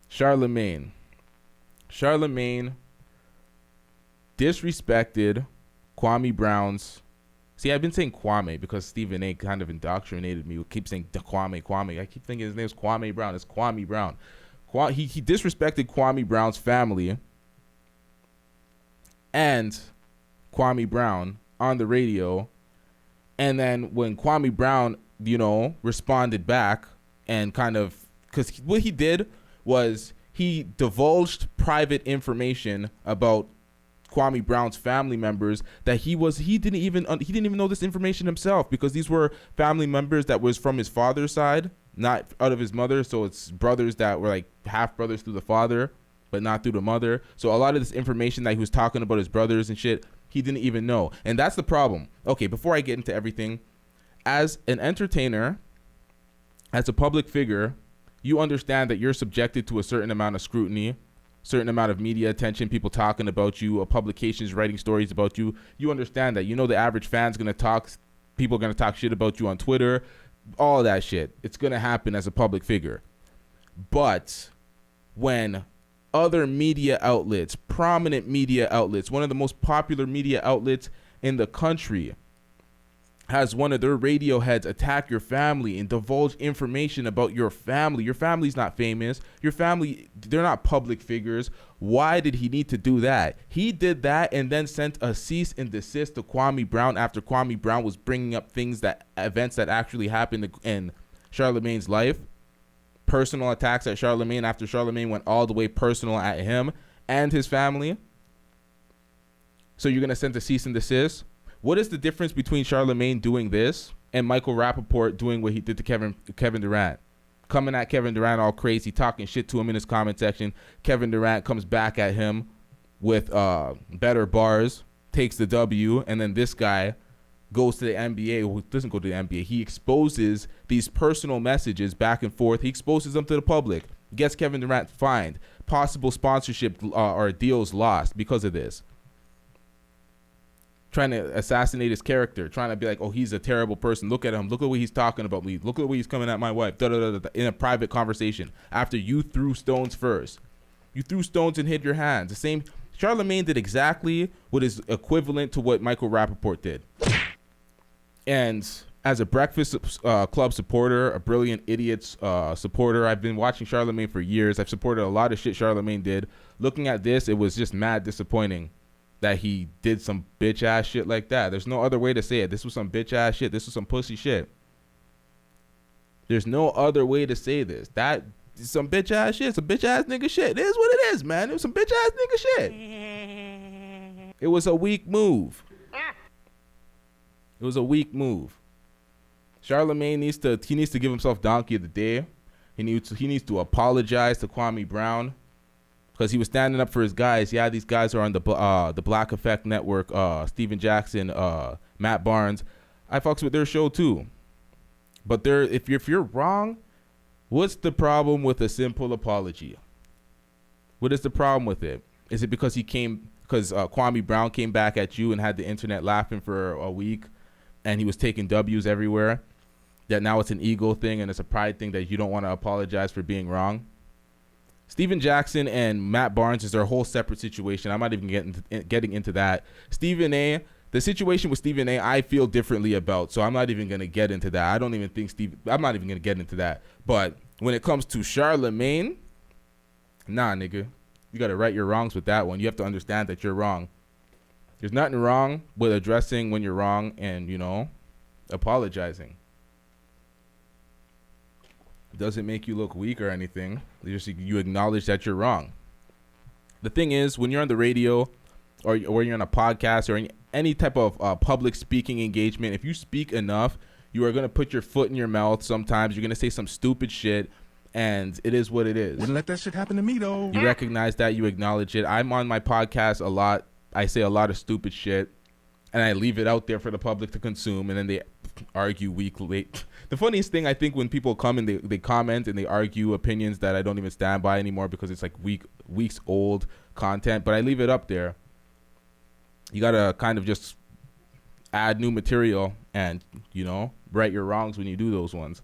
Charlamagne disrespected Kwame Brown's. See, I've been saying Kwame because Stephen A. kind of indoctrinated me. We keep saying Kwame. I keep thinking his name is Kwame Brown. It's Kwame Brown. He disrespected Kwame Brown's family and Kwame Brown on the radio. And then when Kwame Brown, responded back and kind of, because what he did was he divulged private information about Kwame Brown's family members that he didn't even know this information himself, because these were family members that was from his father's side, not out of his mother. So it's brothers that were like half brothers through the father, but not through the mother. So a lot of this information that he was talking about his brothers and shit, he didn't even know. And that's the problem. Okay, before I get into everything, as an entertainer, as a public figure, you understand that you're subjected to a certain amount of scrutiny, certain amount of media attention, people talking about you, publications writing stories about you. You understand that. The average fan's going to talk, people are going to talk shit about you on Twitter, all of that shit. It's going to happen as a public figure. But when other media outlets, prominent media outlets, one of the most popular media outlets in the country, has one of their radio heads attack your family and divulge information about your family. Your family's not famous. Your family, they're not public figures. Why did he need to do that? He did that and then sent a cease and desist to Kwame Brown after Kwame Brown was bringing up events that actually happened in Charlamagne's life. Personal attacks at Charlamagne after Charlamagne went all the way personal at him and his family. So you're going to send a cease and desist? What is the difference between Charlamagne doing this and Michael Rappaport doing what he did to Kevin Durant? Coming at Kevin Durant all crazy, talking shit to him in his comment section. Kevin Durant comes back at him with better bars, takes the W, and then this guy goes to the NBA, who doesn't go to the NBA. He exposes these personal messages back and forth. He exposes them to the public. Gets Kevin Durant fined. Possible sponsorship or deals lost because of this. Trying to assassinate his character, trying to be like, oh, he's a terrible person. Look at him. Look at what he's talking about me. Look at the way he's coming at my wife. In a private conversation after you threw stones first. You threw stones and hid your hands. The same. Charlamagne did exactly what is equivalent to what Michael Rappaport did. And as a Breakfast Club supporter, a Brilliant Idiots supporter, I've been watching Charlamagne for years. I've supported a lot of shit Charlamagne did. Looking at this, it was just mad disappointing that he did some bitch ass shit like that. There's no other way to say it. This was some bitch ass shit. This was some pussy shit. There's no other way to say this. That is some bitch ass shit. Some bitch ass nigga shit. It is what it is, man. It was some bitch ass nigga shit. It was a weak move. It was a weak move. Charlamagne needs to give himself Donkey of the Day. He needs to apologize to Kwame Brown, because he was standing up for his guys. Yeah, these guys are on the Black Effect Network. Steven Jackson, Matt Barnes. I fucks with their show too. But if you're wrong, what's the problem with a simple apology? What is the problem with it? Is it because Kwame Brown came back at you and had the internet laughing for a week, and he was taking W's everywhere, that now it's an ego thing and it's a pride thing that you don't want to apologize for being wrong? Steven Jackson and Matt Barnes is their whole separate situation. I'm not even getting into that. The situation with Stephen A, I feel differently about, so I'm not even going to get into that. I'm not even going to get into that. But when it comes to Charlamagne, nah, nigga. You got to right your wrongs with that one. You have to understand that you're wrong. There's nothing wrong with addressing when you're wrong and, apologizing. It doesn't make you look weak or anything. You acknowledge that you're wrong. The thing is, when you're on the radio or you're on a podcast or any type of public speaking engagement, if you speak enough, you are going to put your foot in your mouth sometimes. You're going to say some stupid shit, and it is what it is. Wouldn't let that shit happen to me, though. You recognize that. You acknowledge it. I'm on my podcast a lot. I say a lot of stupid shit, and I leave it out there for the public to consume, and then they argue weekly. The funniest thing, I think, when people come and they comment and they argue opinions that I don't even stand by anymore because it's like weeks old content, but I leave it up there. You gotta kind of just add new material and right your wrongs when you do those ones.